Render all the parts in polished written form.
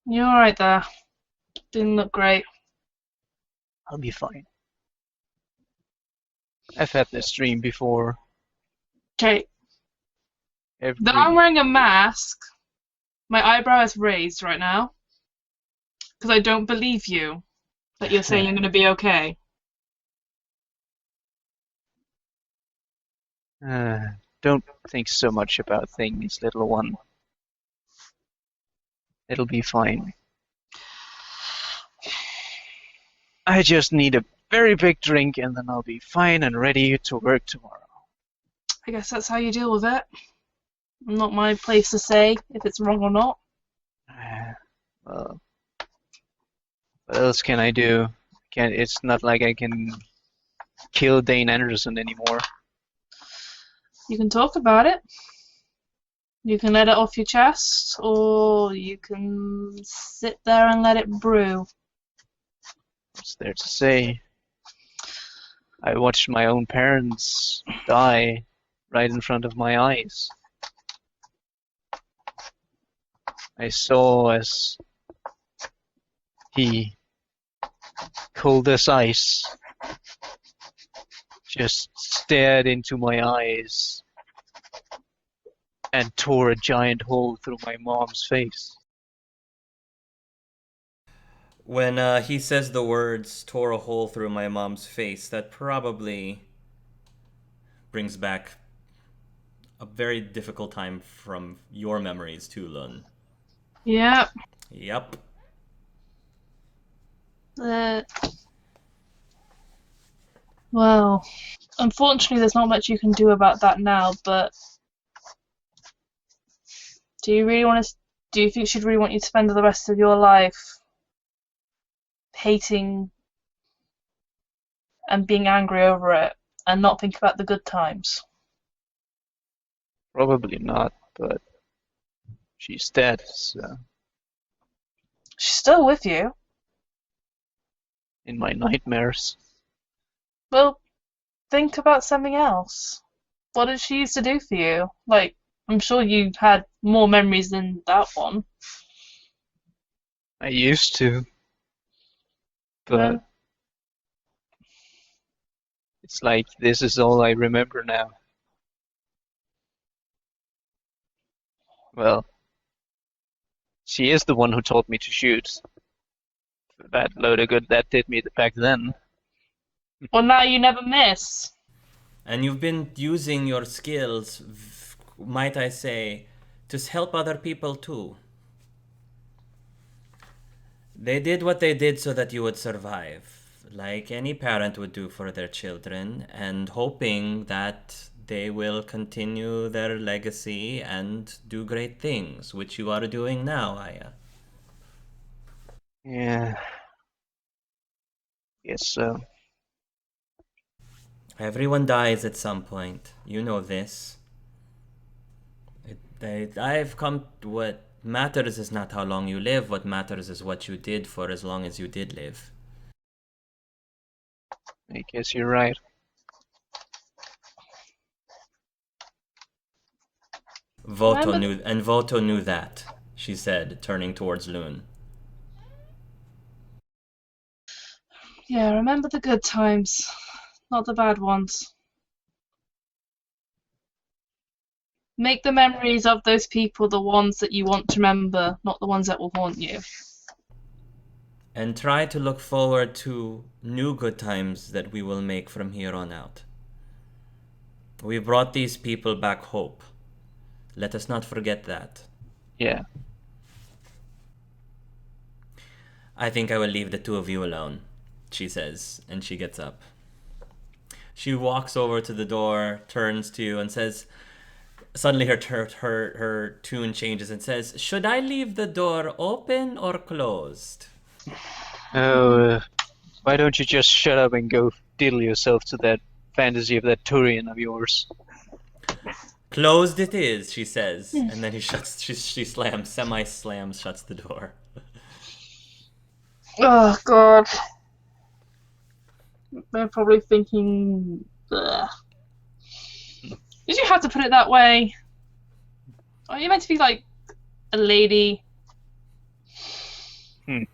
You're alright there. Didn't look great. I'll be fine. I've had this dream before. Okay, though I'm Every wearing a mask, my eyebrow is raised right now because I don't believe you that you're saying you're going to be okay. uh, don't think so much about things, little one. It'll be fine. I just need a very big drink and then I'll be fine and ready to work tomorrow. I guess that's how you deal with it. Not my place to say if it's wrong or not. Well, what else can I do? It's not like I can kill Dane Anderson anymore. You can talk about it. You can let it off your chest, or you can sit there and let it brew. What's there to say? I watched my own parents die right in front of my eyes. I saw as he, cold as ice, just stared into my eyes and tore a giant hole through my mom's face. When he says the words tore a hole through my mom's face, that probably brings back a very difficult time from your memories too, Lun. Yep. Yep. Uh, well, unfortunately, there's not much you can do about that now, but do you really want to? Do you think she'd really want you to spend the rest of your life hating and being angry over it and not think about the good times? Probably not, but she's dead, so She's still with you. in my nightmares. Well, think about something else. What did she used to do for you? Like, I'm sure you had more memories than that one. I used to, but Well, it's like this is all I remember now. Well, she is the one who taught me to shoot. That load of good that did me back then. well, now you never miss. And you've been using your skills, might I say, to help other people too. They did what they did so that you would survive, like any parent would do for their children, and hoping that they will continue their legacy and do great things, which you are doing now, Aya. Yeah, guess so. Everyone dies at some point. You know this. I've come to what matters is not how long you live. What matters is what you did for as long as you did live. I guess you're right. Voto Remember? knew, and Voto knew that, she said, turning towards Loon. Yeah, remember the good times, not the bad ones. Make the memories of those people the ones that you want to remember, not the ones that will haunt you. And try to look forward to new good times that we will make from here on out. We brought these people back hope. Let us not forget that. Yeah, I think I will leave the two of you alone, she says, and she gets up. She walks over to the door, turns to you, and says, suddenly her tune changes and says, "Should I leave the door open or closed?" oh, why don't you just shut up and go diddle yourself to that fantasy of that Turian of yours? "Closed it is," she says, and then she slams, semi-slams, shuts the door. Oh, God. They're probably thinking, ugh. Did you have to put it that way? Are you meant to be like a lady? Hmm.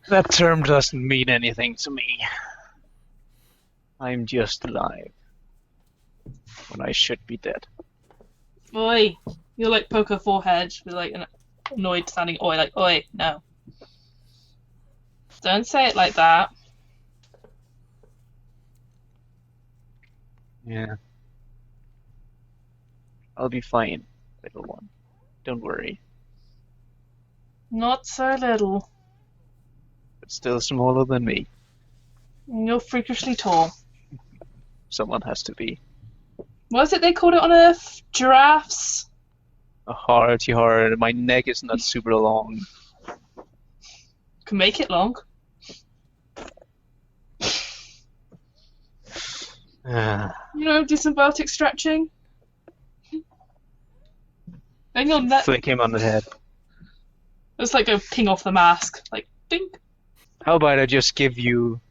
That term doesn't mean anything to me. I'm just alive when I should be dead. Oi! You're like poker forehead with like an annoyed sounding oi, like oi, no. Don't say it like that. Yeah. I'll be fine, little one. Don't worry. Not so little. But still smaller than me. You're freakishly tall. Someone has to be. What is it they called it on Earth? Giraffes? A hearty heart. My neck is not super long. Can make it long. You know, do some Baltic stretching. Hang on, that. Flick him on the head. It's like a ping off the mask. Like, dink. How about I just give you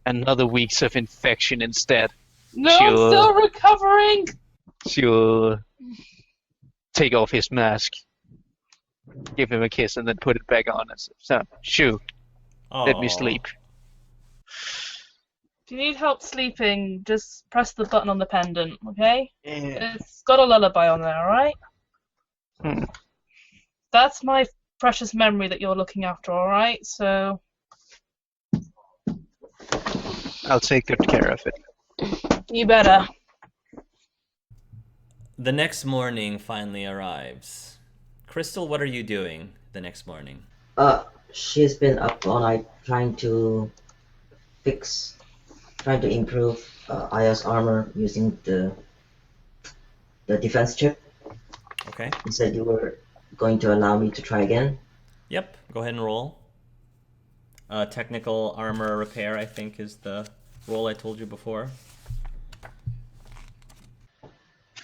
another weeks of infection instead? No, I'm still recovering! She'll take off his mask, give him a kiss, and then put it back on. So, shoo, let me Aw. sleep. If you need help sleeping, just press the button on the pendant, okay? Yeah. It's got a lullaby on there, alright? Hmm. That's my precious memory that you're looking after, alright? So, I'll take good care of it. you better. The next morning finally arrives. Crystal, what are you doing the next morning? She's been up all night trying to improve Aya's armor using the defense chip. Okay. You said you were going to allow me to try again. Yep, go ahead and roll. Technical armor repair, I think, is the roll I told you before.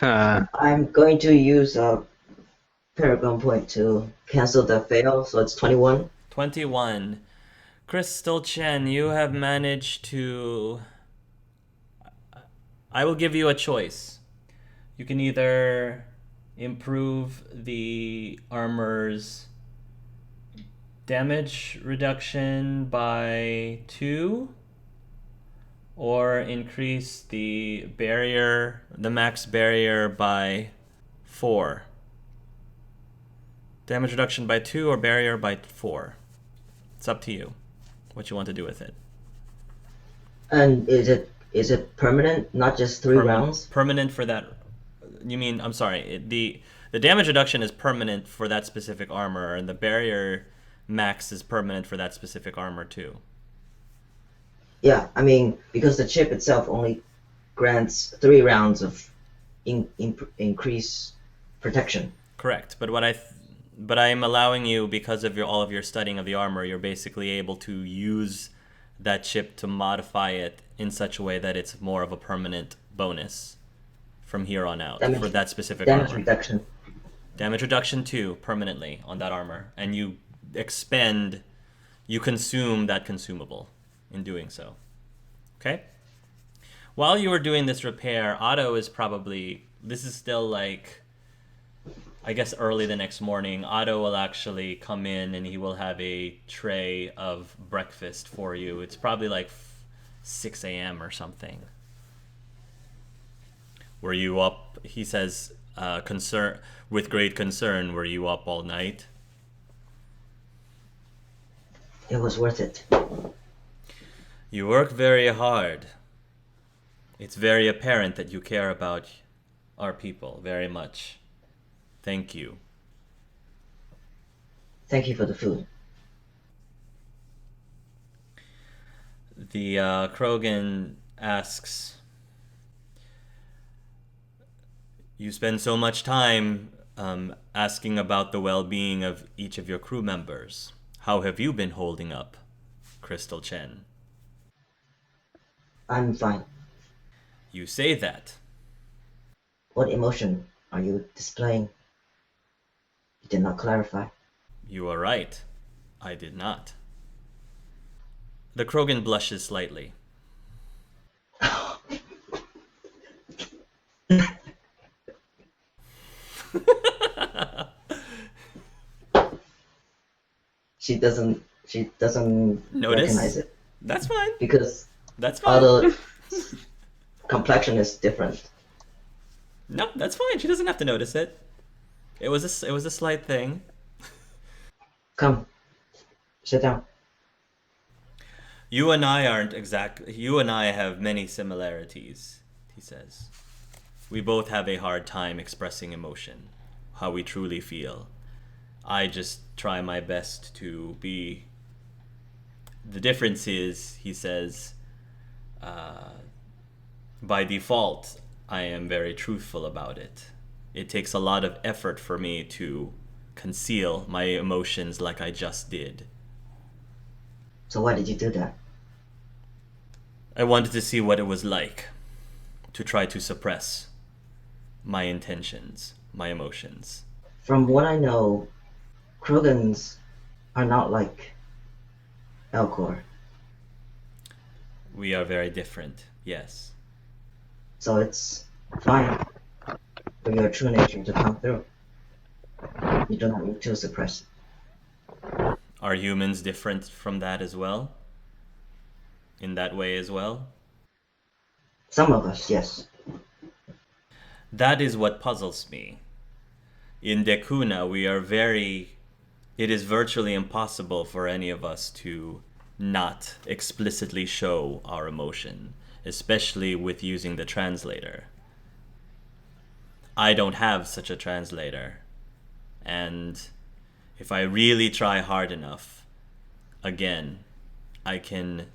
I'm going to use a Paragon point to cancel the fail, so it's 21. 21. Crystal Chen, you have managed to... I will give you a choice. You can either improve the armor's damage reduction by 2, or increase the max barrier by 4. Damage reduction by 2 or barrier by 4. It's up to you what you want to do with it. And is it permanent, not just 3 rounds? Permanent for that. You mean, I'm sorry, the damage reduction is permanent for that specific armor, and the barrier max is permanent for that specific armor too. Yeah, I mean, because the chip itself only grants 3 rounds of increased protection. Correct, but I am allowing you, because of all of your studying of the armor, you're basically able to use that chip to modify it in such a way that it's more of a permanent bonus from here on out for that specific armor. Damage reduction. Damage reduction 2 permanently on that armor, and you consume that consumable in doing so. Okay? While you are doing this repair, Otto is this is still like, I guess early the next morning. Otto will actually come in and he will have a tray of breakfast for you. It's probably like 6 a.m. or something. Were you up, he says, with great concern, were you up all night? It was worth it. You work very hard. It's very apparent that you care about our people very much. Thank you. Thank you for the food. The Krogan asks, you spend so much time asking about the well-being of each of your crew members. How have you been holding up, Crystal Chen? I'm fine. You say that. What emotion are you displaying? You did not clarify. You are right. I did not. The Krogan blushes slightly. she doesn't Notice? recognize it That's fine. because That's fine. all the complexion is different. No, that's fine. She doesn't have to notice it. It was a slight thing. Come, sit down. You and I have many similarities, he says. We both have a hard time expressing emotion, how we truly feel. I just try my best to be. The difference is, he says, by default, I am very truthful about it. It takes a lot of effort for me to conceal my emotions like I just did. So why did you do that? I wanted to see what it was like to try to suppress my intentions, my emotions. From what I know, Krogans are not like Elcor. We are very different, yes. So it's fine for your true nature to come through. You do not need to suppress it. Are humans different from that as well? In that way as well? Some of us, yes. That is what puzzles me. In Dekuna, it is virtually impossible for any of us to not explicitly show our emotion, especially with using the translator. I don't have such a translator, and if I really try hard enough, again, I can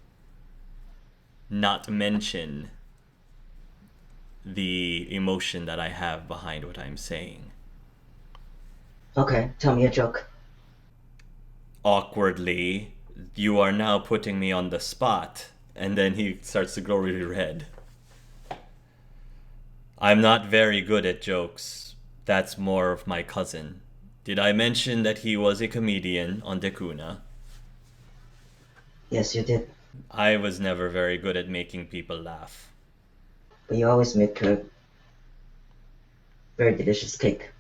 not mention the emotion that I have behind what I'm saying. Okay, tell me a joke. Awkwardly, you are now putting me on the spot, and then he starts to grow really red. I'm not very good at jokes. That's more of my cousin. Did I mention that he was a comedian on Dekuna? Yes, you did. I was never very good at making people laugh. But you always make a very delicious cake.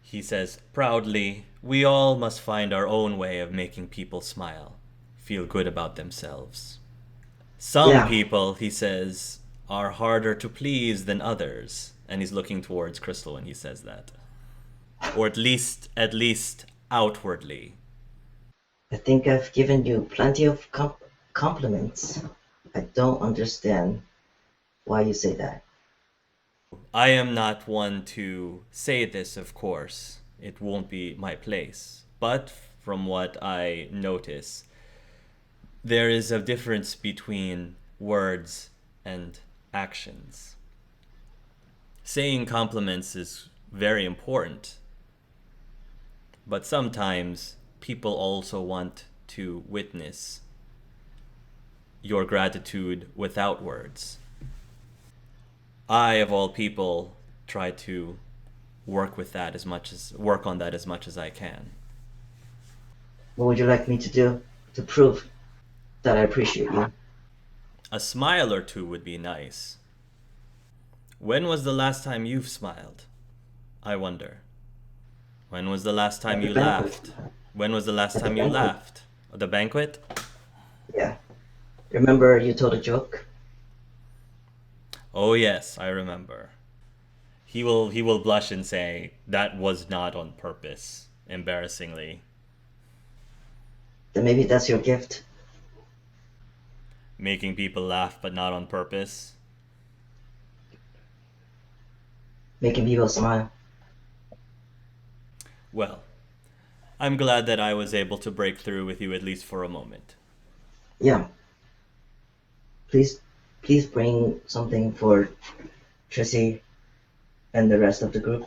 He says proudly, we all must find our own way of making people smile, feel good about themselves. Some people, he says, are harder to please than others. And he's looking towards Crystal when he says that. Or at least outwardly. I think I've given you plenty of compliments. I don't understand why you say that. I am not one to say this, of course. It won't be my place. But from what I notice, there is a difference between words and actions. Saying compliments is very important, but sometimes people also want to witness your gratitude without words. I, of all people, try to work on that as much as I can. What would you like me to do to prove that I appreciate you? A smile or two would be nice. When was the last time you've smiled? I wonder. When was the last time you laughed? When was the last time you laughed? The banquet? Yeah. Remember you told a joke? Oh yes, I remember. He will blush and say, that was not on purpose, embarrassingly. Then maybe that's your gift. Making people laugh but not on purpose. Making people smile. Well, I'm glad that I was able to break through with you at least for a moment. Yeah. Please bring something for Trissy and the rest of the group.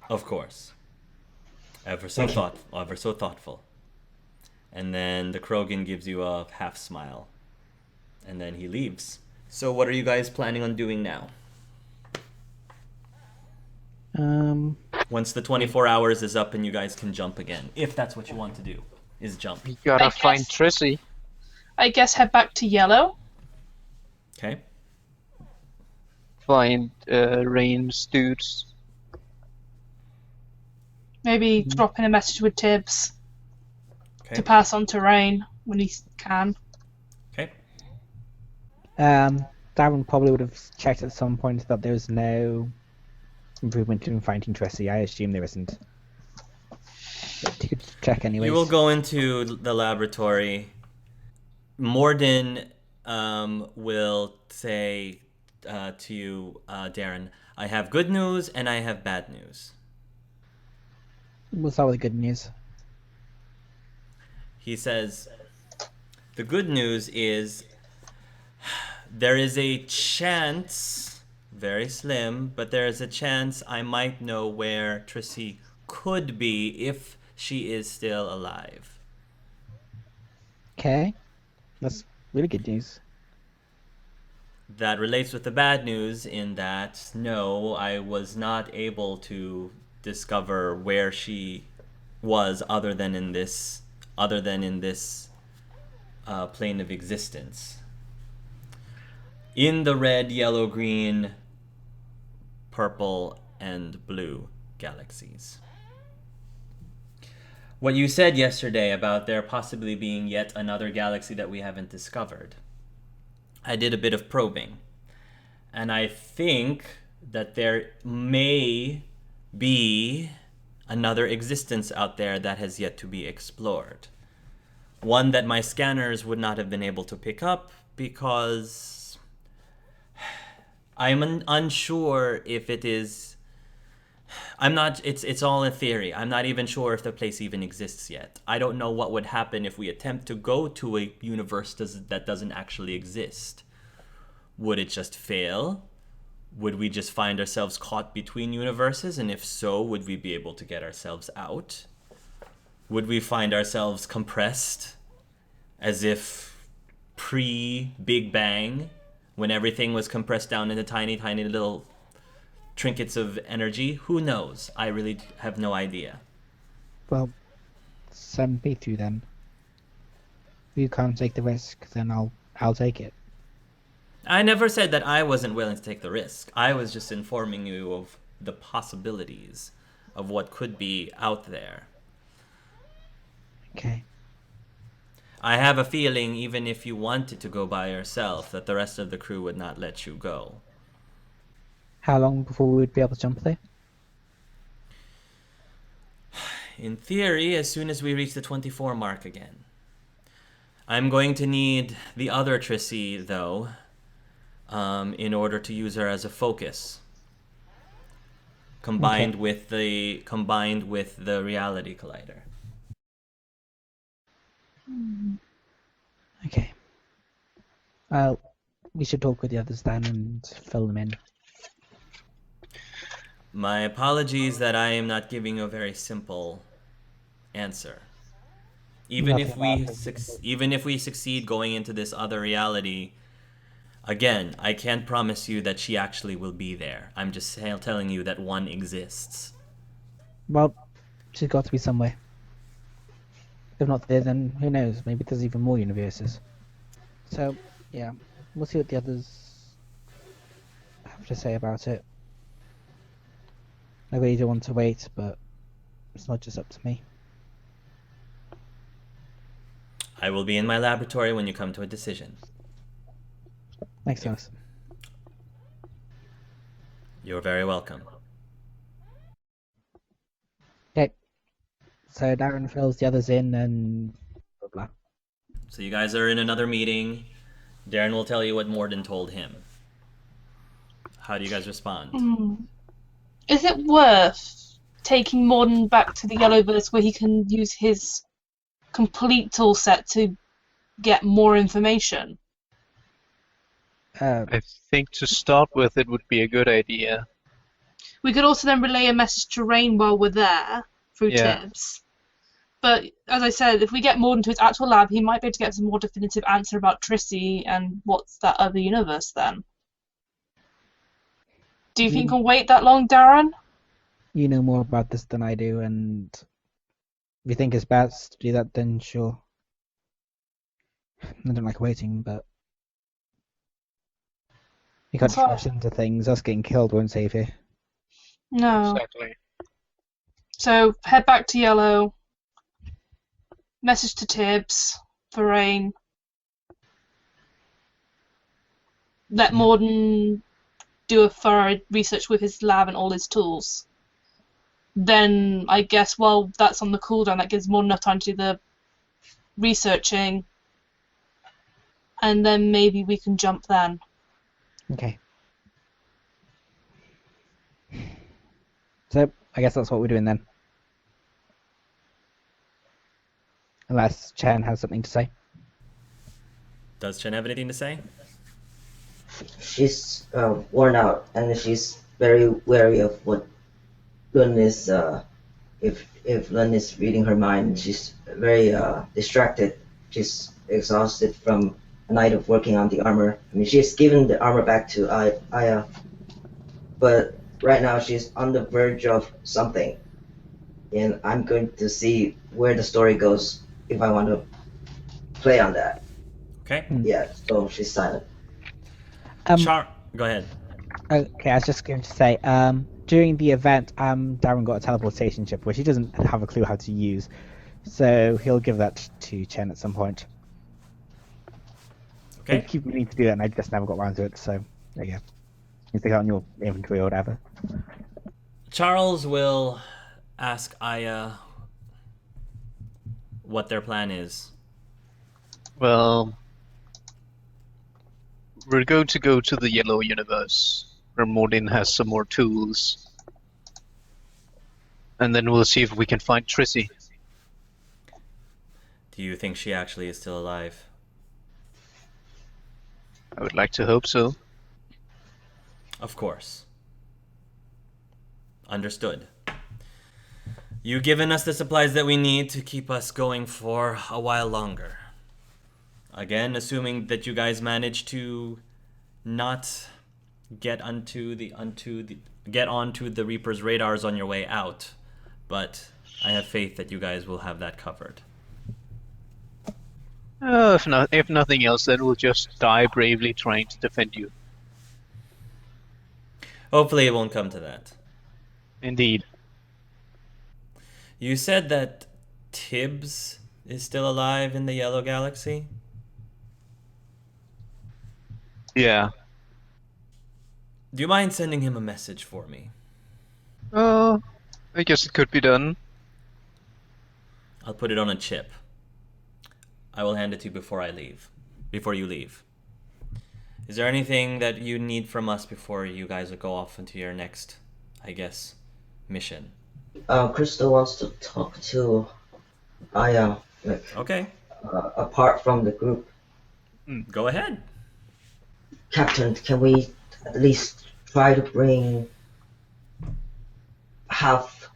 Of course. Ever so thoughtful. And then the Krogan gives you a half smile. And then he leaves. So what are you guys planning on doing now? Once the 24 hours is up and you guys can jump again, if that's what you want to do, is jump. We gotta find Trissy. I guess head back to Yellow. Okay. Find Rain's dudes. Maybe Mhm. drop in a message with Tibbs Okay. to pass on to Rain when he can. Okay. Darren probably would have checked at some point that there's no improvement in finding Tracy. I assume there isn't. But you could check anyways. You will go into the laboratory. Morden will say to you, Darren, I have good news and I have bad news. We'll start with the good news. He says, the good news is there is a chance, very slim, but there is a chance I might know where Trissy could be if she is still alive. Okay. That's really good news. That relates with the bad news in that, no, I was not able to discover where she was other than in this plane of existence. In the red, yellow, green, purple, and blue galaxies. What you said yesterday about there possibly being yet another galaxy that we haven't discovered, I did a bit of probing. And I think that there may be another existence out there that has yet to be explored. One that my scanners would not have been able to pick up because I'm unsure if it is. It's all a theory. I'm not even sure if the place even exists yet. I don't know what would happen if we attempt to go to a universe that doesn't actually exist. Would it just fail? Would we just find ourselves caught between universes? And if so, would we be able to get ourselves out? Would we find ourselves compressed as if pre-Big Bang, when everything was compressed down into tiny, tiny little trinkets of energy? Who knows? I really have no idea. Well, send me through then. If you can't take the risk, then I'll take it. I never said that I wasn't willing to take the risk. I was just informing you of the possibilities of what could be out there. Okay. I have a feeling even if you wanted to go by yourself, that the rest of the crew would not let you go. How long before we would be able to jump there? In theory, as soon as we reach the 24 mark again. I'm going to need the other Trissy, though, in order to use her as a focus. Combined with the reality collider. Okay. We should talk with the others then and fill them in. My apologies that I am not giving you a very simple answer. Even if we succeed going into this other reality, again, I can't promise you that she actually will be there. I'm just telling you that one exists. Well, she's got to be somewhere. If not there, then who knows? Maybe there's even more universes. So, yeah, we'll see what the others have to say about it. I really don't want to wait, but it's not just up to me. I will be in my laboratory when you come to a decision. Thanks, Dennis. You're very welcome. Okay. So Darren fills the others in and blah blah. So you guys are in another meeting. Darren will tell you what Morden told him. How do you guys respond? Is it worth taking Morden back to the Yellowverse where he can use his complete tool set to get more information? I think to start with, it would be a good idea. We could also then relay a message to Rain while we're there through Yeah. Tibbs. But as I said, if we get Morden to his actual lab, he might be able to get some more definitive answer about Trissy and what's that other universe then. Do you think you can wait that long, Darren? You know more about this than I do, and if you think it's best to do that, then sure. I don't like waiting, but you can't So- rush into things. Us getting killed won't save you. No. Exactly. So head back to Yellow. Message to Tibbs for rain. Let Morden do a thorough research with his lab and all his tools. Then I guess while that's on the cooldown, that gives Morden enough time to do the researching, and then maybe we can jump then. Okay. So, I guess that's what we're doing then. Unless Chen has something to say. Does Chen have anything to say? She's worn out, and she's very wary of what Lun is. If Lun is reading her mind, she's very distracted. She's exhausted from a night of working on the armor. I mean, she's given the armor back to Aya, but right now she's on the verge of something, and I'm going to see where the story goes if I want to play on that. Okay. Yeah, so she's silent. Go ahead. Okay, I was just going to say, during the event, Darren got a teleportation chip, which he doesn't have a clue how to use, so he'll give that to Chen at some point. Okay. I keep meaning to do it, and I just never got around to it, so there you go. You stick it on your inventory or whatever. Charles will ask Aya what their plan is. Well, we're going to go to the Yellow Universe, where Mordin has some more tools. And then we'll see if we can find Trissy. Do you think she actually is still alive? I would like to hope so. Of course. Understood. You've given us the supplies that we need to keep us going for a while longer. Again, assuming that you guys manage to not get onto the Reaper's radars on your way out, but I have faith that you guys will have that covered. If nothing else, then we'll just die bravely trying to defend you. Hopefully it won't come to that. Indeed. You said that Tibbs is still alive in the Yellow Galaxy? Yeah. Do you mind sending him a message for me? I guess it could be done. I'll put it on a chip. I will hand it to you before you leave. Is there anything that you need from us before you guys will go off into your next, I guess, mission? Crystal wants to talk to Aya, Okay, apart from the group. go ahead. Captain, can we at least try to bring half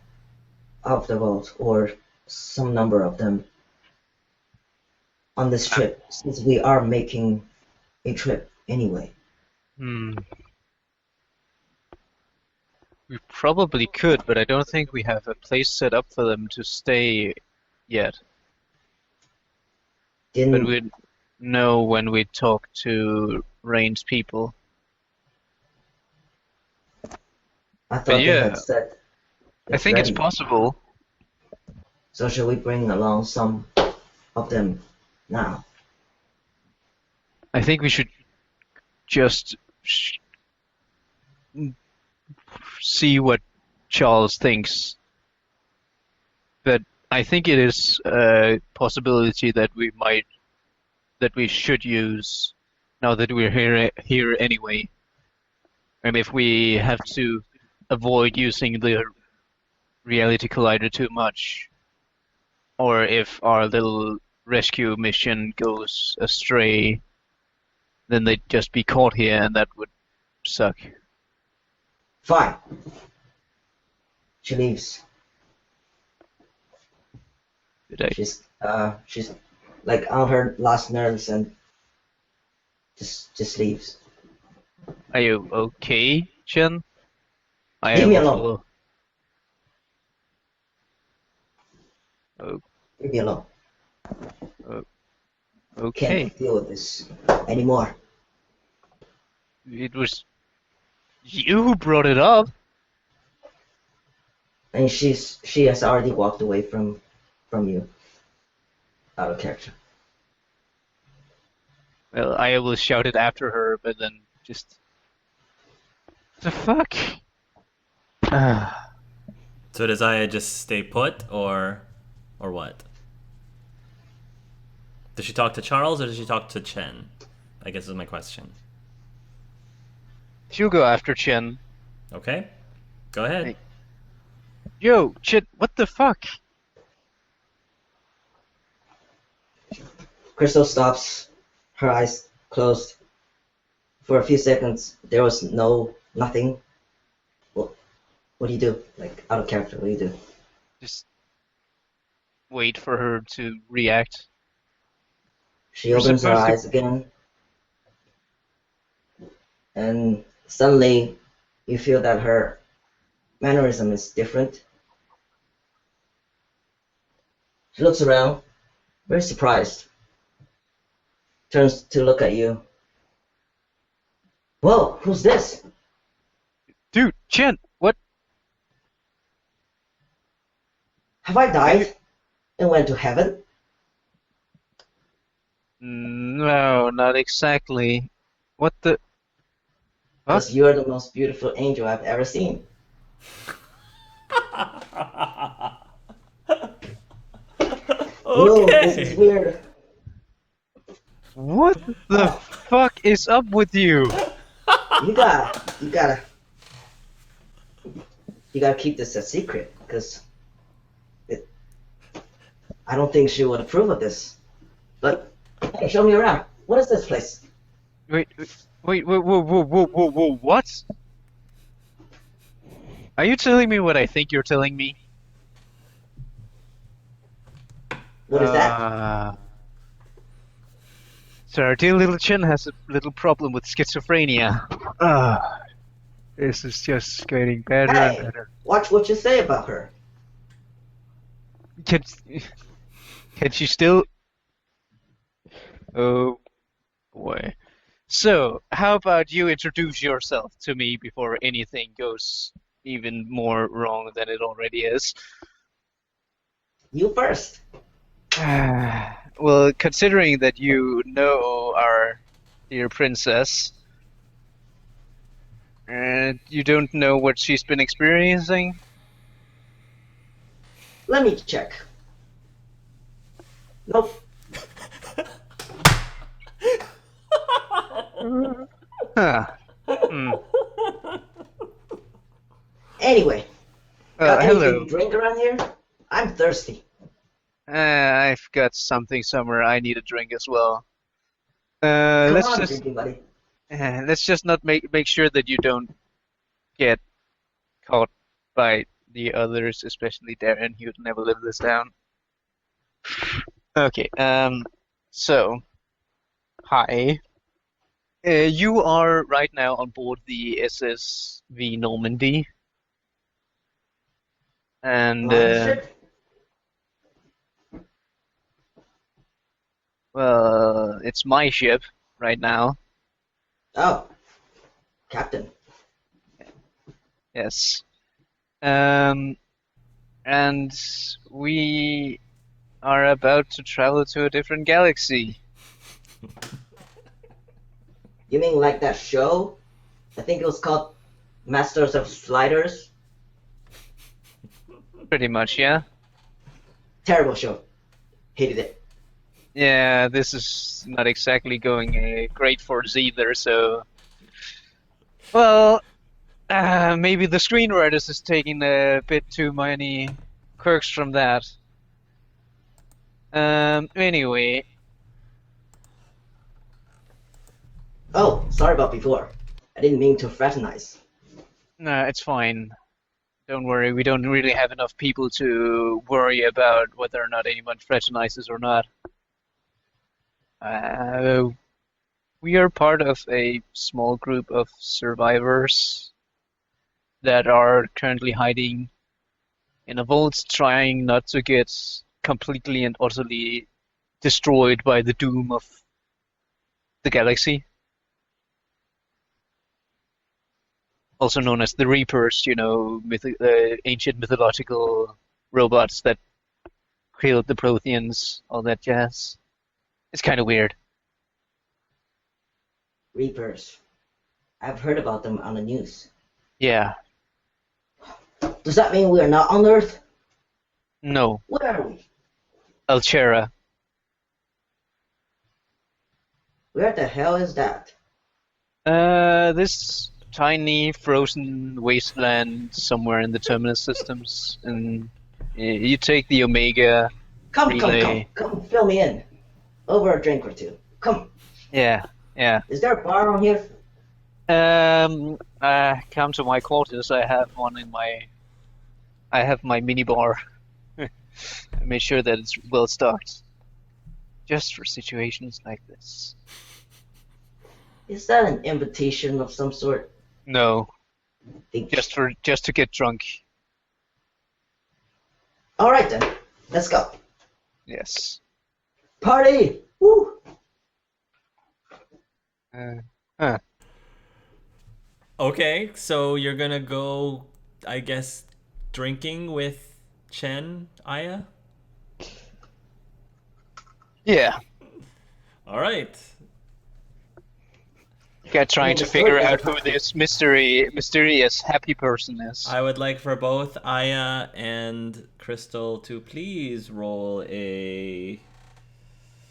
of the vote, or some number of them, on this trip, since we are making a trip anyway? We probably could, but I don't think we have a place set up for them to stay yet. But we'd know when we talk to Rain's people. I thought they yeah, had said I think it's ready. possible. So should we bring along some of them now? I think we should just see what Charles thinks. But I think it is a possibility that we should use now that we're here anyway. And if we have to avoid using the reality collider too much, or if our little rescue mission goes astray, then they'd just be caught here, and that would suck. Fine. She leaves. She's like on her last nerves and just leaves. Are you okay, Chen? Leave me alone. Leave me alone. Okay. Can't deal with this anymore. It was you who brought it up. and she has already walked away from you, out of character. Well, I will shout it after her, but then just the fuck. So does Aya just stay put, or what? Does she talk to Charles or does she talk to Chen? I guess is my question. She'll go after Chen. Okay, go ahead. Hey. Yo, shit! What the fuck? Crystal stops, her eyes closed. For a few seconds, there was nothing. What do you do? Like, out of character, what do you do? Just wait for her to react. She opens her eyes again, and suddenly you feel that her mannerism is different. She looks around, very surprised, turns to look at you. Whoa, who's this? Dude, Chen, what? Have I died and went to heaven? No, not exactly. What the? Because you're the most beautiful angel I've ever seen. Whoa, this is weird. What the fuck is up with you? You gotta keep this a secret, because I don't think she would approve of this. But hey, show me around. What is this place? Wait, whoa, what? Are you telling me what I think you're telling me? What is that? So our dear little Chen has a little problem with schizophrenia. This is just getting better and better. Watch what you say about her. Can she still? Oh boy. So, how about you introduce yourself to me before anything goes even more wrong than it already is? You first. Well, considering that you know our dear princess, and you don't know what she's been experiencing? Let me check. Nope. Huh. Anyway, got anything hello. to drink around here? I'm thirsty. I've got something somewhere I need a drink as well. Come let's on, just drinking buddy. let's just not make sure that you don't get caught by the others, especially Darren. He would never live this down. Okay. So, hi. You are right now on board the SSV Normandy, and well, it's my ship right now. Oh, Captain. Yes. And we are about to travel to a different galaxy. You mean like that show? I think it was called Masters of Sliders. Pretty much, yeah. Terrible show. Hated it. Yeah, this is not exactly going great for us either, so... Well, maybe the screenwriters is taking a bit too many quirks from that. Anyway... Oh, sorry about before. I didn't mean to fraternize. No, it's fine. Don't worry, we don't really have enough people to worry about whether or not anyone fraternizes or not. We are part of a small group of survivors that are currently hiding in a vault, trying not to get completely and utterly destroyed by the doom of the galaxy. also known as the Reapers, ancient mythological robots that killed the Protheans, all that jazz. It's kind of weird. Reapers. I've heard about them on the news. Yeah. Does that mean we are not on Earth? No. Where are we? Altera. Where the hell is that? This tiny frozen wasteland somewhere in the terminus systems, and you take the Omega relay. Come, fill me in. Over a drink or two. Come. Yeah. Is there a bar on here? Come to my quarters. I have my mini bar. I made sure that it's well stocked, just for situations like this. Is that an invitation of some sort? No, just to get drunk. All right then, let's go. Yes. Party! Woo! Okay, so you're gonna go, I guess, drinking with Chen, Aya? Yeah. All right. Trying to figure out who this mysterious happy person is. I would like for both Aya and Crystal to please roll a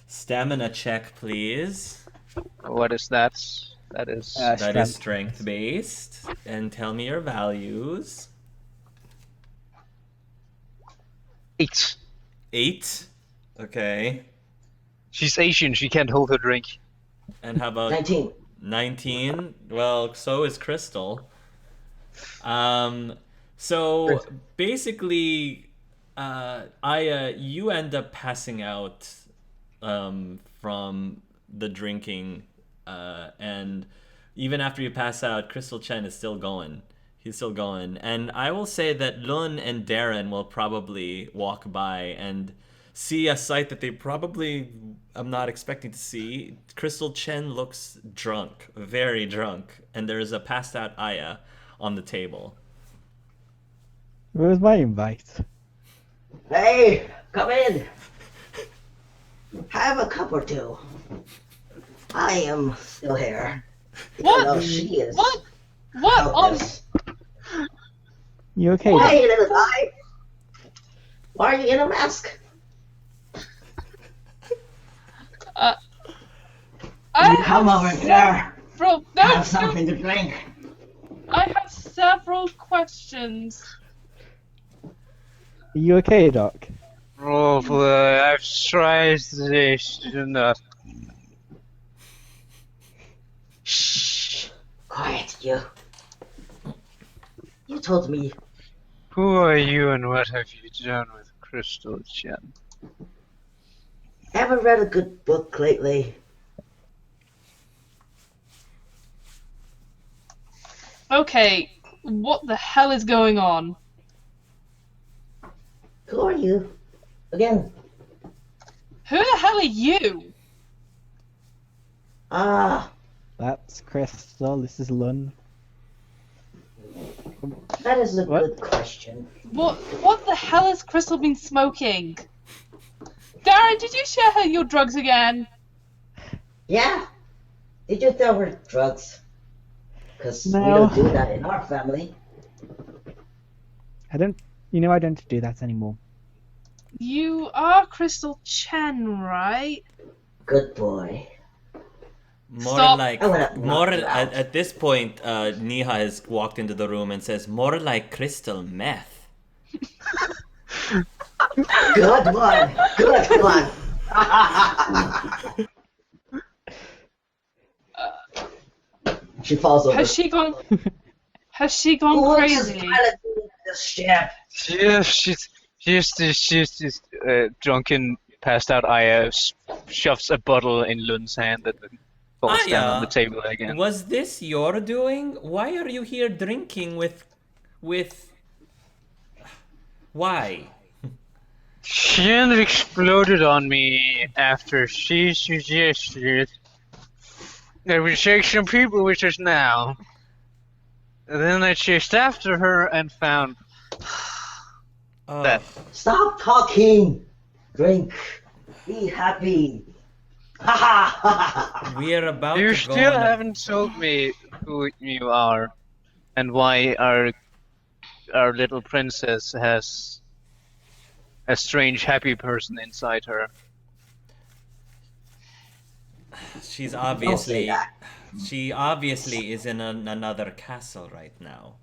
stamina check, please. What is that? That is That is strength based. And tell me your values. 8. 8. Okay. She's Asian. She can't hold her drink. And how about 19? 19? Well, so is Crystal. So basically, Aya, you end up passing out from the drinking, and even after you pass out, Crystal Chen is still going. He's still going. And I will say that Lun and Darren will probably walk by and see a sight that they probably I'm not expecting to see. Crystal Chen looks drunk, very drunk, and there's a passed out Aya on the table. Where's my invite? Hey, come in. Have a cup or two. I am still here. What? No, she is. What? What? On... Helpless. You okay? Why, Doc? little guy? Why are you in a mask? Come over here. Bro, Have something to drink. I have several questions. Are you okay, Doc? Oh boy, I've tried this enough. Shh. Quiet, you. You told me. Who are you and what have you done with Crystal Chen? Ever read a good book lately? Okay, what the hell is going on? Who are you? Again. Who the hell are you? Ah, That's Crystal. This is Lun. that is a What? good question. What the hell has Crystal been smoking? Darren, did you share her your drugs again? Yeah. Did you tell her drugs? Because we No. don't do that in our family. I don't do that anymore. You are Crystal Chen, right? Good boy. More Stop. like I wanna more knock you out. at this point, Niha has walked into the room and says, "More like crystal meth." Good one. Good one. She falls over. Has she gone? Has she gone Who is crazy? piloting this ship? Yeah, she's this drunken, passed out Aya shoves a bottle in Lun's hand that then falls down on the table again. Was this your doing? Why are you here drinking with? Why? Chen exploded on me after she suggested that we take some people with us now. then I chased after her and found Oh, that. Stop talking. Drink. Be happy. Ha ha ha ha. we are about You to go still on a... haven't told me who you are and why our little princess has a strange happy person inside her. She's Don't say obviously... that. She obviously is in another castle right now.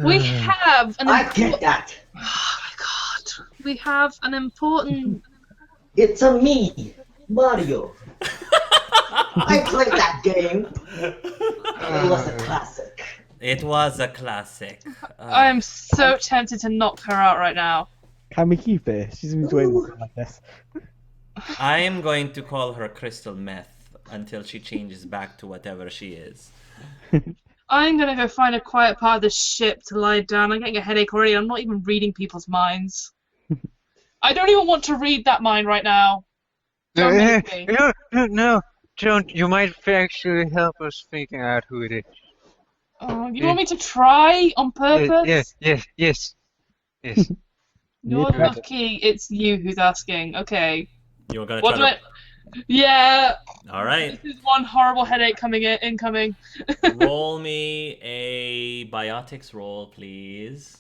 We have an I get that. Oh my god. We have an important. It's a me, Mario. I played that game. It was a classic. It was a classic. I am so tempted to knock her out right now. Can we keep her? She's enjoying something like this. I am going to call her Crystal Meth until she changes back to whatever she is. I'm gonna go find a quiet part of the ship to lie down. I'm getting a headache already. I'm not even reading people's minds. I don't even want to read that mind right now. Don't make me. No, don't. You might actually help us figure out who it is. Oh, you want me to try on purpose? Yes. You're lucky it's you who's asking. Okay. You're gonna What try do I... Yeah. All right. This is one horrible headache incoming. Roll me a biotics roll, please.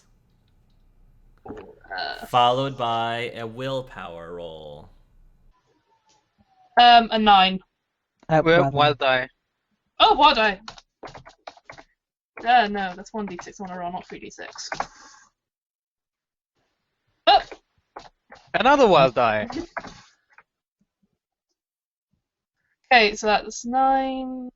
Followed by a willpower roll. A 9. Wild die. Oh, what I? No, that's 1d6 on a roll, not 3d6. Oh! Another wild die. Okay, so that's 9.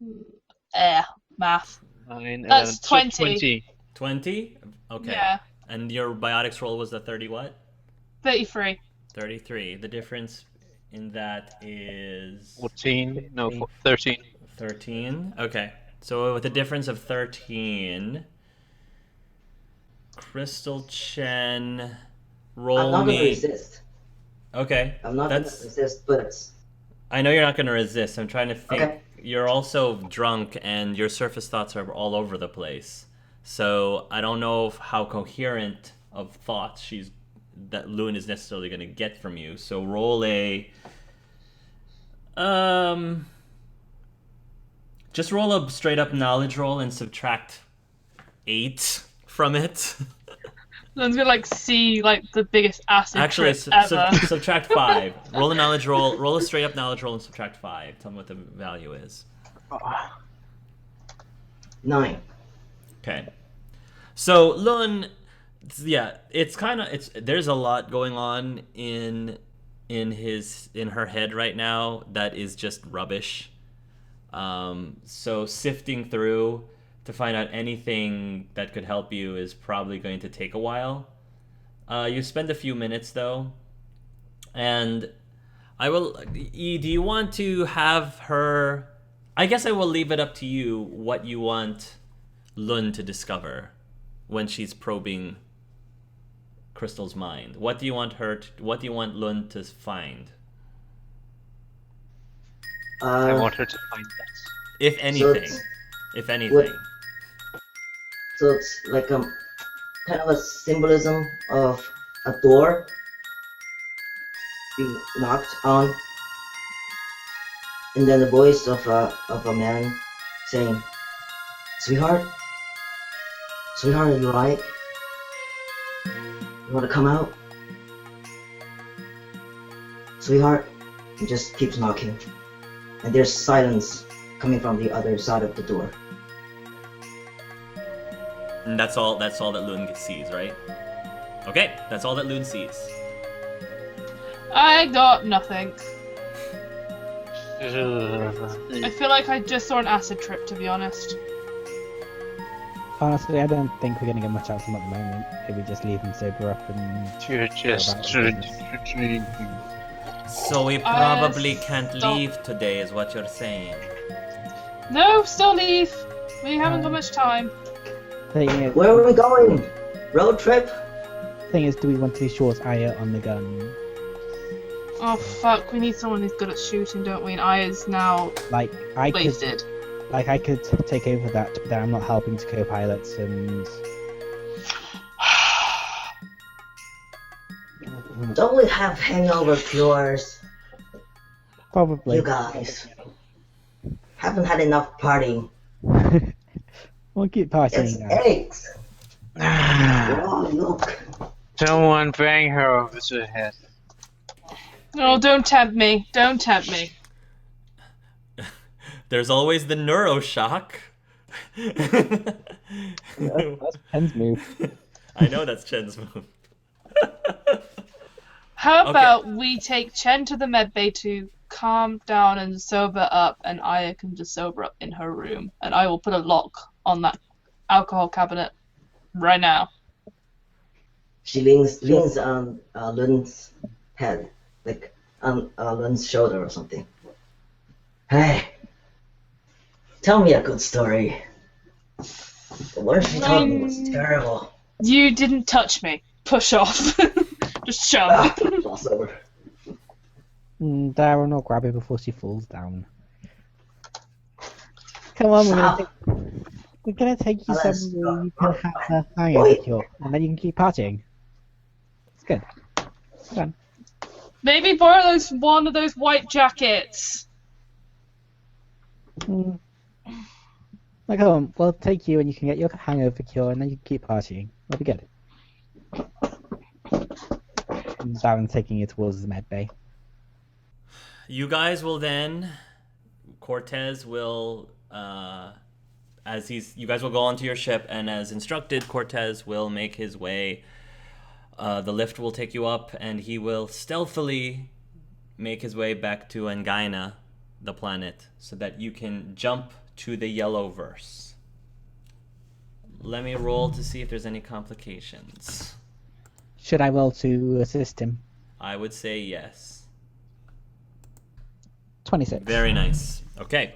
Math. 9, That's 11, 20. 20? Okay. Yeah, And your biotics roll was the 30 what? 33. 33. The difference in that is 14. No, 13. 13. Okay. So with a difference of 13, Crystal Chen, roll I'm not me. gonna resist. Okay. I'm not gonna resist, but I know you're not gonna resist. I'm trying to think. Okay. You're also drunk, and your surface thoughts are all over the place. So I don't know how coherent of thoughts that Loon is necessarily gonna get from you. So roll a. Just roll a straight up knowledge roll and subtract 8 from it. Someone's gonna see the biggest acid Actually, trip ever. subtract 5. Roll a knowledge roll. Roll a straight up knowledge roll and subtract 5. Tell me what the value is. 9. Okay. So Lun, yeah, there's a lot going on in her head right now that is just rubbish. So sifting through to find out anything that could help you is probably going to take a while. You spend a few minutes though, and do you want to have her? I guess I will leave it up to you what you want Lun to discover when she's probing Crystal's mind. What do you want Lun to find? I want her to find that. If anything. If anything. So it's like kind of a symbolism of a door being knocked on, and then the voice of a man saying, "Sweetheart, are you alright? You want to come out, sweetheart?" He just keeps knocking, and there's silence coming from the other side of the door. And that's all that Loon sees, right? Okay, that's all that Loon sees. I got nothing. I feel like I just saw an acid trip, to be honest. Honestly, I don't think we're going to get much out of them at the moment. Maybe just leave them sober up and... You're just... So we probably can't leave today, is what you're saying. No, still leave. We haven't got much time. Where are we going? Road trip? Thing is, do we want to be short Aya on the gun? Oh fuck, we need someone who's good at shooting, don't we? And Aya's now Like, I wasted. Like, I could take over that, but then I'm not helping to co-pilots, and Don't we have hangover cures? probably. You guys haven't had enough partying. We'll keep It's partying now. eggs. Oh, look. Someone bang her over the head. Oh, don't tempt me. Don't tempt me. There's always the neuroshock. That's Pen's move. I know that's Chen's move. How Okay. about we take Chen to the med bay to calm down and sober up, and Aya can just sober up in her room, and I will put a lock on that alcohol cabinet right now. She leans on Lun's head, like on Lun's shoulder or something. Hey, tell me a good story. The one she told me was terrible. You didn't touch me. Push off. Just shove. Lost over. Darren will grab her before she falls down. Come on, we're gonna take you Alice, somewhere you can have a hangover cure, and then you can keep partying. It's good. Come on. Maybe borrow one of those white jackets. Like, we'll take you and you can get your hangover cure, and then you can keep partying. It'll be good. And Darren's taking you towards the med bay. You guys will then, Cortez will, you guys will go onto your ship, and as instructed, Cortez will make his way. The lift will take you up, and he will stealthily make his way back to Angaina, the planet, so that you can jump to the Yellowverse. Let me roll to see if there's any complications. Should I roll to assist him? I would say yes. 26. Very nice. Okay.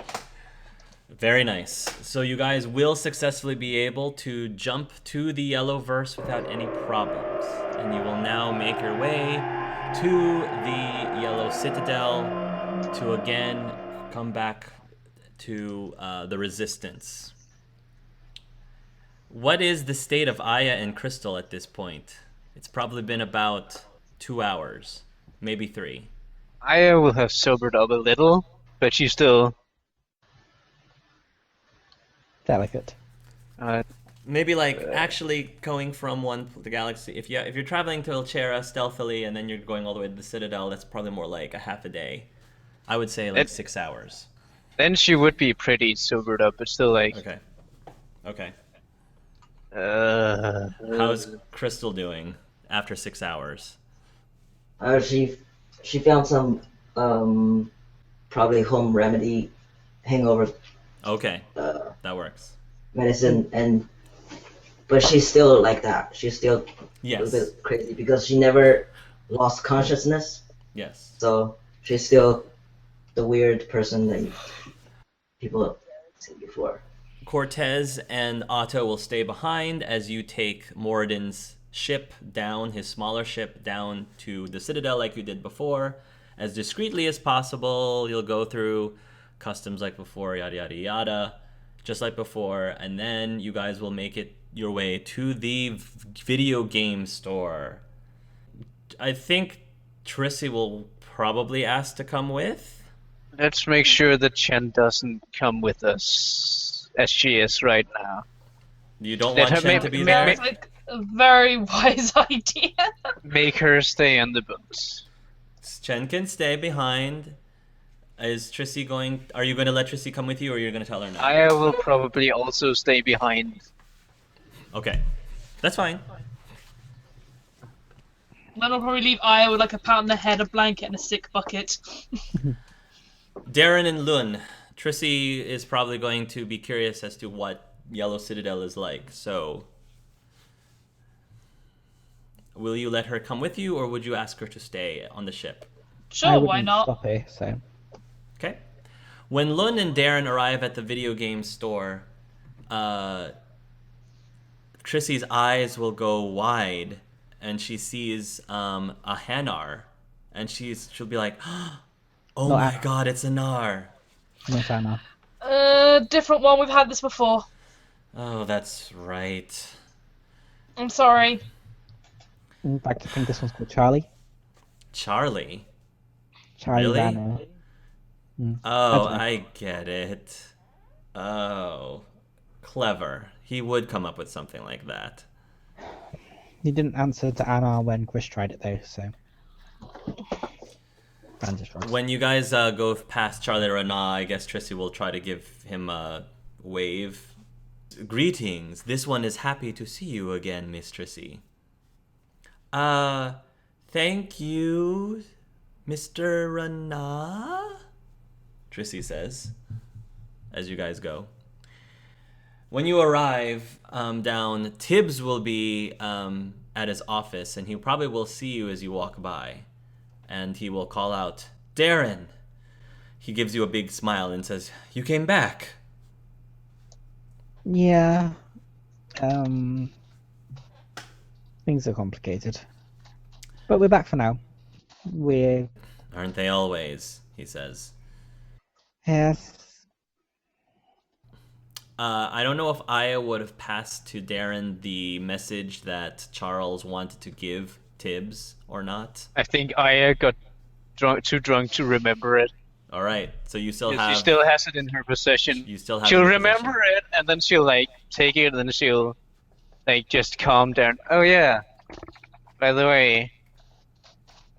Very nice. So you guys will successfully be able to jump to the Yellowverse without any problems. And you will now make your way to the Yellow Citadel to again come back to the Resistance. What is the state of Aya and Crystal at this point? It's probably been about 2 hours, maybe 3. Aya will have sobered up a little, but she's still Delicate. Maybe like actually going from the galaxy. If you're traveling to Elchera stealthily and then you're going all the way to the Citadel, that's probably more like a half a day. I would say like 6 hours. Then she would be pretty sobered up, but still like. Okay. Uh, How's Crystal doing after 6 hours? She found some probably home remedy hangover Okay, that works. medicine, but she's still like that. She's still a Yes. little bit crazy because she never lost consciousness. Yes. So she's still the weird person that people seen before. Cortez and Otto will stay behind as you take Moradin's ship down, his smaller ship, down to the Citadel like you did before. As discreetly as possible, you'll go through customs like before, yada, yada, yada, just like before. And then you guys will make it your way to the video game store. I think Trissy will probably ask to come with. let's make sure that Chen doesn't come with us as she is right now. You don't Let want her Chen to be Sounds there? like a very wise idea. Make her stay on the boats. Chen can stay behind. Is Trissy going... Are you going to let Trissy come with you, or you're going to tell her no? Aya will probably also stay behind. Okay. That's fine. Then I'll probably leave Aya with like a pat on the head, a blanket, and a sick bucket. Darren and Lun. Trissy is probably going to be curious as to what Yellow Citadel is like, so... Will you let her come with you, or would you ask her to stay on the ship? I Sure, why wouldn't not? stop her, so. Okay. When Lun and Darren arrive at the video game store, Trissy's eyes will go wide, and she sees a Hanar, and she'll be like, "Oh No, my God, it's a Nar!" No, fair enough. Different one. We've had this before. Oh, that's right. I'm sorry. In fact, I think this one's called Charlie. Charlie? Charlie Really? Vanner. Oh, don't know. I get it. Oh, clever. He would come up with something like that. He didn't answer to Anna when Chris tried it though, so. Brand just shrugs. When you guys go past Charlie Rana, I guess Trissy will try to give him a wave. Greetings. This one is happy to see you again, Miss Trissy. Thank you, Mr. Rana, Trissy says, as you guys go. When you arrive down, Tibbs will be at his office, and he probably will see you as you walk by. And he will call out, Darren! He gives you a big smile and says, you came back. Yeah. Things are complicated. But we're back for now. We're... Aren't they always, he says. Yes. I don't know if Aya would have passed to Darren the message that Charles wanted to give Tibbs or not. I think Aya got too drunk to remember it. All right, so you still She have. still has it in her possession. You still have. She'll it in remember possession. it, and then she'll like take it, and then she'll like just calm down. Oh yeah. By the way,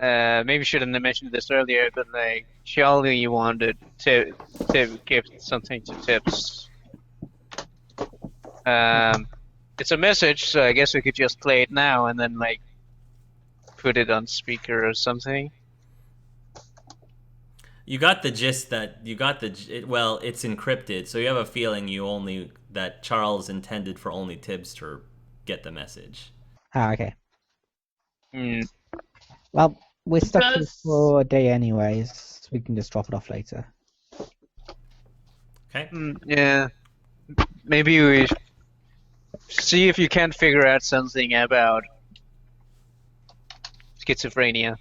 maybe shouldn't have mentioned this earlier, but like Charlie wanted to give something to Tibbs. It's a message, so I guess we could just play it now and then like put it on speaker or something. You got the gist that well, it's encrypted, so you have a feeling that Charles intended for only Tibbs to get the message. Ah, okay. Hmm. Well, we're stuck here Does- for a day anyways. We can just drop it off later. Okay. Yeah. Maybe we see if you can't figure out something about schizophrenia.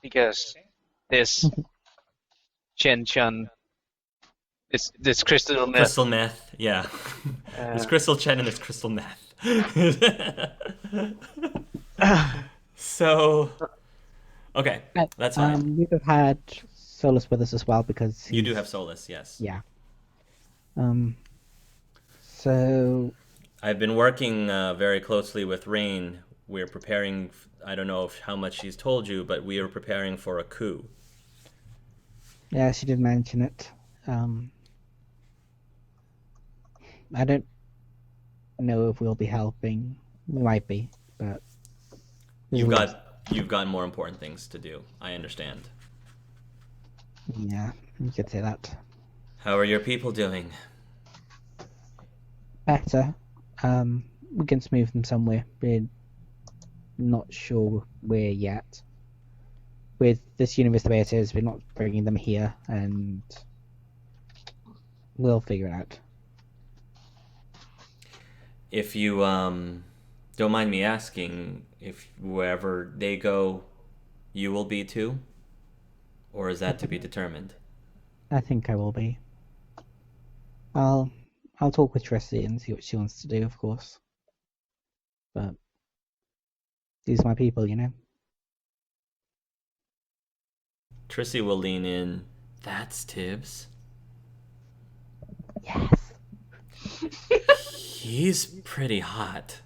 Because this Chen Chun, this crystal meth. Crystal meth, yeah. There's crystal Chen and there's crystal meth. So, okay, that's fine. We have had Solus with us as well because You do he's- have Solus, yes. Yeah. So I've been working very closely with Rain. We're preparing. I don't know how much she's told you, but we are preparing for a coup. yeah, she did mention it. I don't know if we'll be helping. We might be, but You've got more important things to do. I understand. yeah, you could say that. How are your people doing? Better. We can move them somewhere. We're not sure where yet. With this universe the way it is, we're not bringing them here, and we'll figure it out. If you don't mind me asking, if wherever they go, you will be too, or is that to be determined? I think I will be. I'll talk with Tressie and see what she wants to do, of course. But these are my people, you know. Trissy will lean in. That's Tibbs. Yes. He's pretty hot.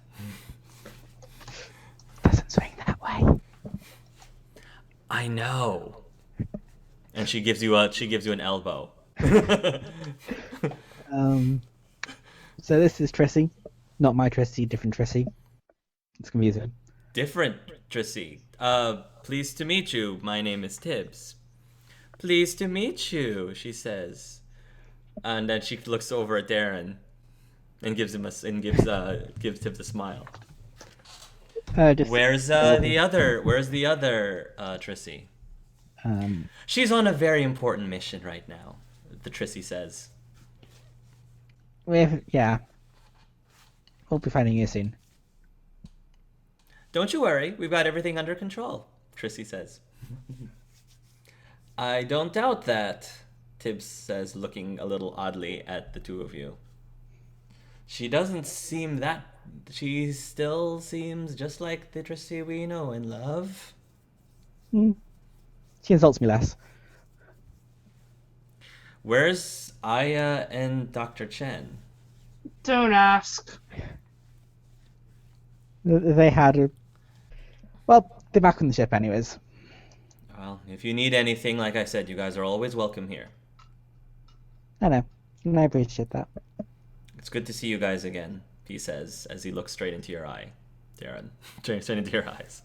Doesn't swing that way. I know. And she gives you an elbow. So this is Tressie. Not my Tressie, different Tressie. It's confusing. Different, Trissy. Pleased to meet you. My name is Tibbs. Pleased to meet you, she says. And then she looks over at Darren and gives Tibbs a smile. Where's the other Trissy? She's on a very important mission right now, the Trissy says. Yeah. We'll be finding you soon. Don't you worry, we've got everything under control, Trissy says. I don't doubt that, Tibbs says, looking a little oddly at the two of you. She doesn't seem that... She still seems just like the Trissy we know and love. She insults me less. Where's Aya and Dr. Chen? Don't ask. They had well, they're back on the ship anyways. Well, if you need anything, like I said, you guys are always welcome here. I know. And I appreciate that. It's good to see you guys again, he says as he looks straight into your eye. Darren, straight into your eyes.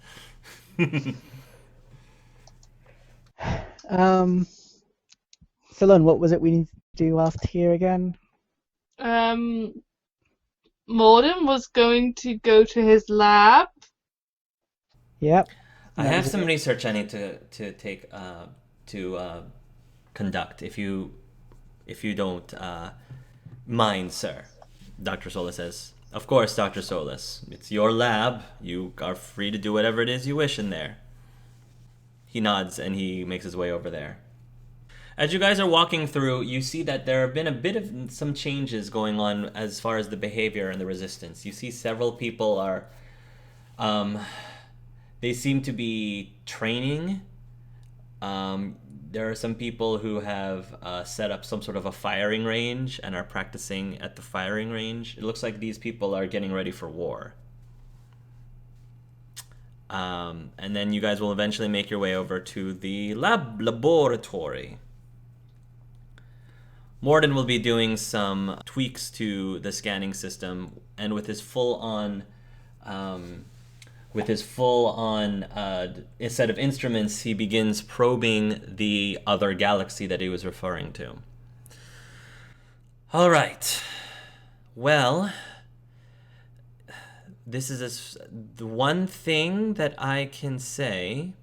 So, Lon, what was it we need to do after here again? Morden was going to go to his lab. Yep. I have some research I need to take to conduct. If you don't mind, sir, Dr. Solis says. Of course, Dr. Solis. It's your lab. You are free to do whatever it is you wish in there. He nods and he makes his way over there. As you guys are walking through, you see that there have been a bit of some changes going on as far as the behavior and the resistance. You see several people are... they seem to be training. There are some people who have set up some sort of a firing range and are practicing at the firing range. It looks like these people are getting ready for war. And then you guys will eventually make your way over to the laboratory. Morden will be doing some tweaks to the scanning system, and with his full-on set of instruments, he begins probing the other galaxy that he was referring to. All right. Well, this is the one thing that I can say.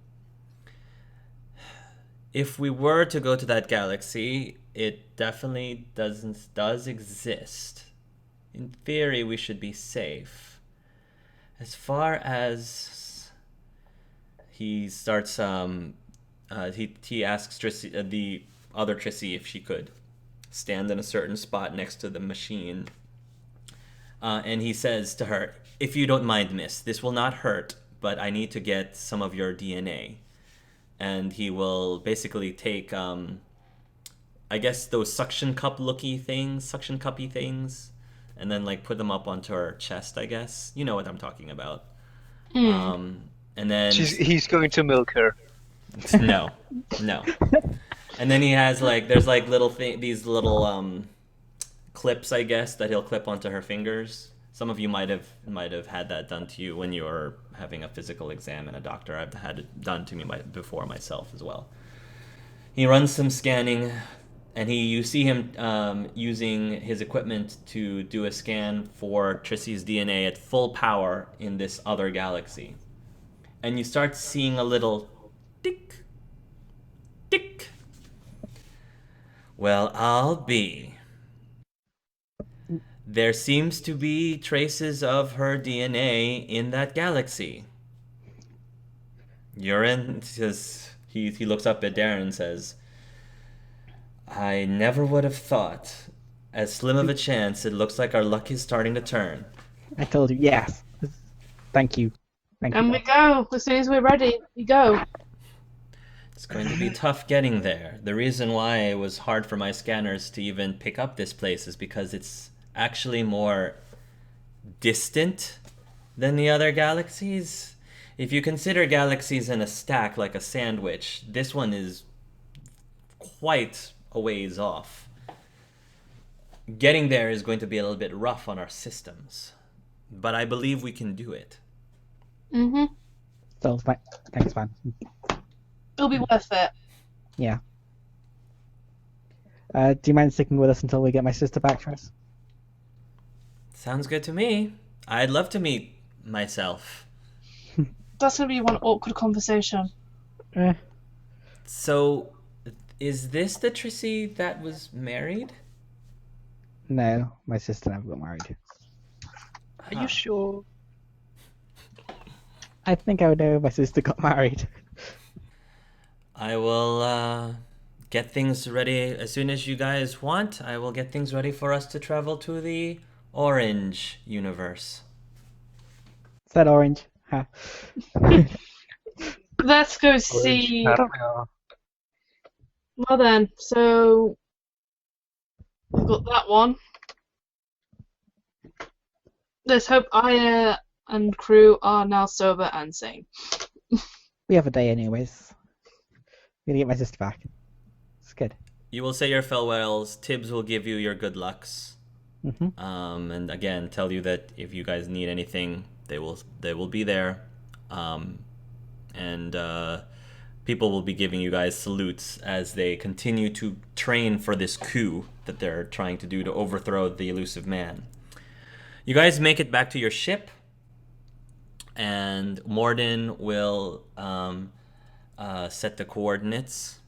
If we were to go to that galaxy, it definitely does exist. In theory, we should be safe. As far as he starts, he asks Trissy, the other Trissy, if she could stand in a certain spot next to the machine, and he says to her, "If you don't mind, miss, this will not hurt, but I need to get some of your DNA." And he will basically take, I guess those suction cuppy things, and then like put them up onto her chest, I guess. You know what I'm talking about. And then He's going to milk her. no. And then he has there's these little clips, I guess, that he'll clip onto her fingers. Some of you might have had that done to you when you were having a physical exam in a doctor. I've had it done to me before myself as well. He runs some scanning, and you see him using his equipment to do a scan for Trissy's DNA at full power in this other galaxy. And you start seeing a little tick, tick. Well, I'll be. There seems to be traces of her DNA in that galaxy. Urine says, he looks up at Darren and says, "I never would have thought. As slim of a chance, it looks like our luck is starting to turn." I told you, yes. Thank you. And we go. As soon as we're ready, we go. It's going to be tough getting there. The reason why it was hard for my scanners to even pick up this place is because it's actually more distant than the other galaxies. If you consider galaxies in a stack like a sandwich, this one is quite a ways off. Getting there is going to be a little bit rough on our systems, but I believe we can do it. So, thanks, man. It'll be worth it. Yeah. Do you mind sticking with us until we get my sister back for us? Sounds good to me. I'd love to meet myself. That's gonna be one awkward conversation. So, is this the Trissy that was married? No, my sister never got married. Are you sure? I think I would know if my sister got married. I will get things ready as soon as you guys want. I will get things ready for us to travel to the Orange universe. Is that orange? Ha. Let's go Orange. see. I don't know. Well then, so we've got that one. Let's hope Aya and crew are now sober and sane. We have a day anyways. I'm gonna get my sister back. It's good. You will say your farewells. Tibbs will give you your good lucks. Mm-hmm. And again, tell you that if you guys need anything, they will be there. And people will be giving you guys salutes as they continue to train for this coup that they're trying to do to overthrow the elusive man. You guys make it back to your ship, and Morden will set the coordinates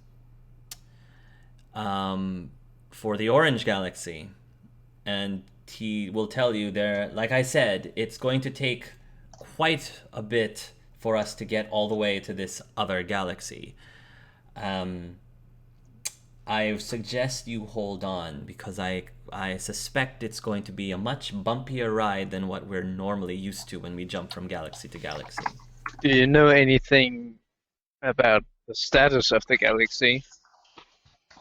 for the Orange Galaxy. And he will tell you there, like I said, it's going to take quite a bit for us to get all the way to this other galaxy. I suggest you hold on because I suspect it's going to be a much bumpier ride than what we're normally used to when we jump from galaxy to galaxy. Do you know anything about the status of the galaxy?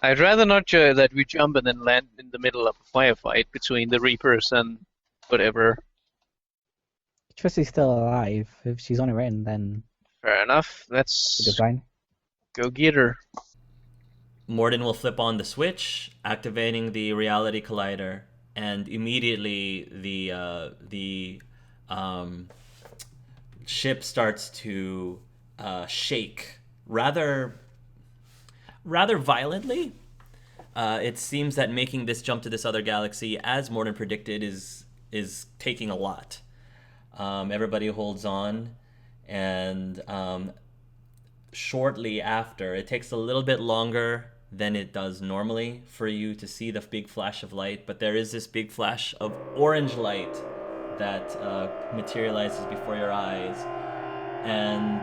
I'd rather not that we jump and then land in the middle of a firefight between the Reapers and whatever. Trici's still alive. If she's on her own, then Fair enough. it's Let's fine. go get her. Morden will flip on the switch, activating the reality collider, and immediately the ship starts to shake rather violently. It seems that making this jump to this other galaxy, as Morden predicted, is taking a lot. Everybody holds on, and shortly after, it takes a little bit longer than it does normally for you to see the big flash of light, but there is this big flash of orange light that materializes before your eyes, and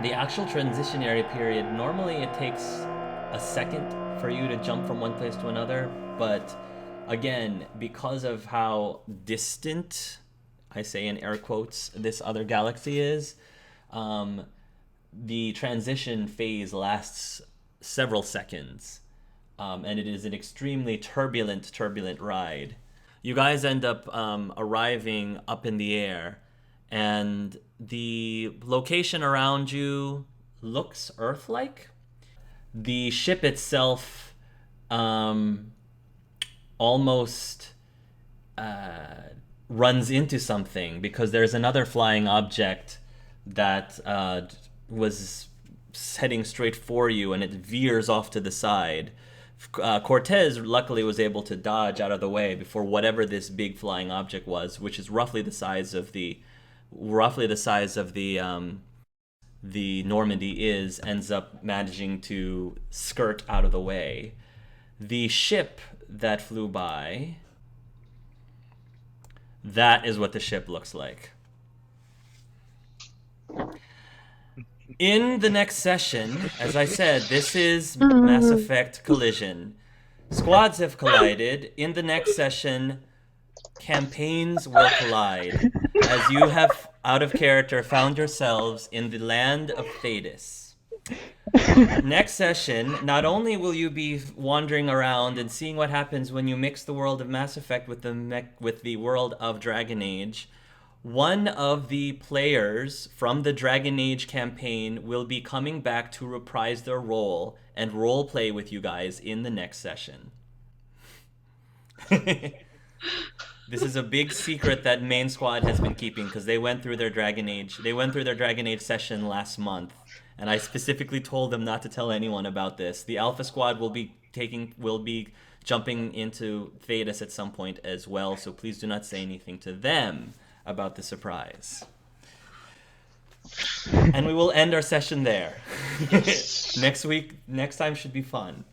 the actual transitionary period, normally it takes a second for you to jump from one place to another, but again, because of how distant, I say in air quotes, this other galaxy is, the transition phase lasts several seconds, and it is an extremely turbulent ride. You guys end up arriving up in the air, and the location around you looks Earth-like. The ship itself almost runs into something because there's another flying object that was heading straight for you, and it veers off to the side. Cortez luckily was able to dodge out of the way before whatever this big flying object was, which is roughly the size of the Normandy ends up managing to skirt out of the way. The ship that flew by, that is what the ship looks like. In the next session, as I said, this is Mass Effect Collision. Squads have collided. In the next session, campaigns will collide, as you have, out of character, found yourselves in the land of Thetis. Next session, not only will you be wandering around and seeing what happens when you mix the world of Mass Effect with the world of Dragon Age, one of the players from the Dragon Age campaign will be coming back to reprise their role and role play with you guys in the next session. This is a big secret that main squad has been keeping because they went through their Dragon Age session last month, and I specifically told them not to tell anyone about this. The Alpha Squad will be jumping into Thetis at some point as well, so please do not say anything to them about the surprise. And we will end our session there. Next time should be fun.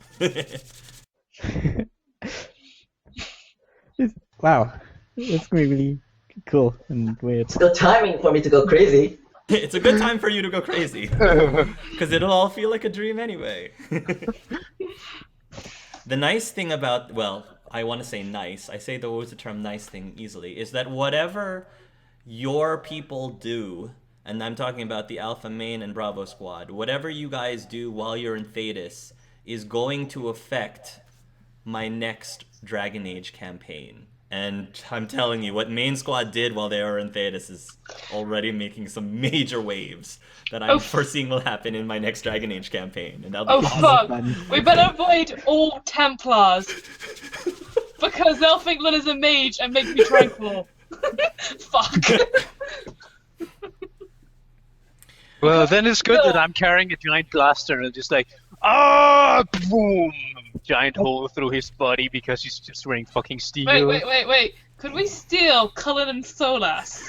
Wow, it's going to be really cool and weird. It's the timing for me to go crazy. It's a good time for you to go crazy. Because it'll all feel like a dream anyway. The nice thing about, well, I want to say nice. I say the term nice thing easily. Is that whatever your people do, and I'm talking about the Alpha Main and Bravo Squad, whatever you guys do while you're in Thetis is going to affect my next Dragon Age campaign. And I'm telling you, what Main Squad did while they were in Thetis is already making some major waves that I'm foreseeing will happen in my next Dragon Age campaign. And that'll be fuck! We better avoid all Templars because they'll think Luna's a mage and make me tranquil. Fuck. Well, then it's good that I'm carrying a giant blaster and just like, boom! Giant hole through his body because he's just wearing fucking steel. Wait. Could we steal Cullen and Solas?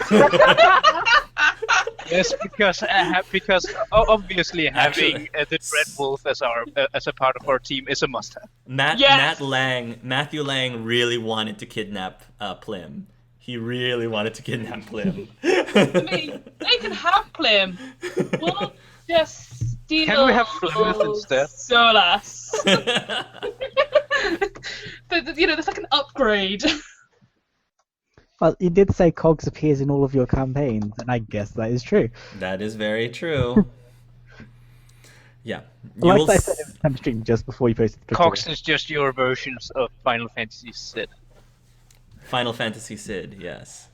Yes, because obviously having the Red Wolf as a part of our team is a must-have. Matthew Lang really wanted to kidnap Plim. He really wanted to kidnap Plim. I mean, they can have Plim. We'll just steal. Can we have Plymouth instead? Solas. There's like an upgrade. Well, you did say Cogs appears in all of your campaigns, and I guess that is true. That is very true. Yeah. Like I said in the time stream just before you posted the Cox is just your versions of Final Fantasy Sid. Final Fantasy Sid, yes.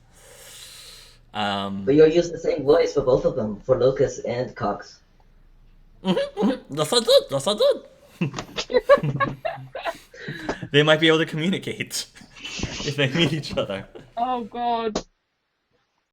But you'll use the same voice for both of them, for Lucas and Cox. That's not good. They might be able to communicate if they meet each other. Oh god.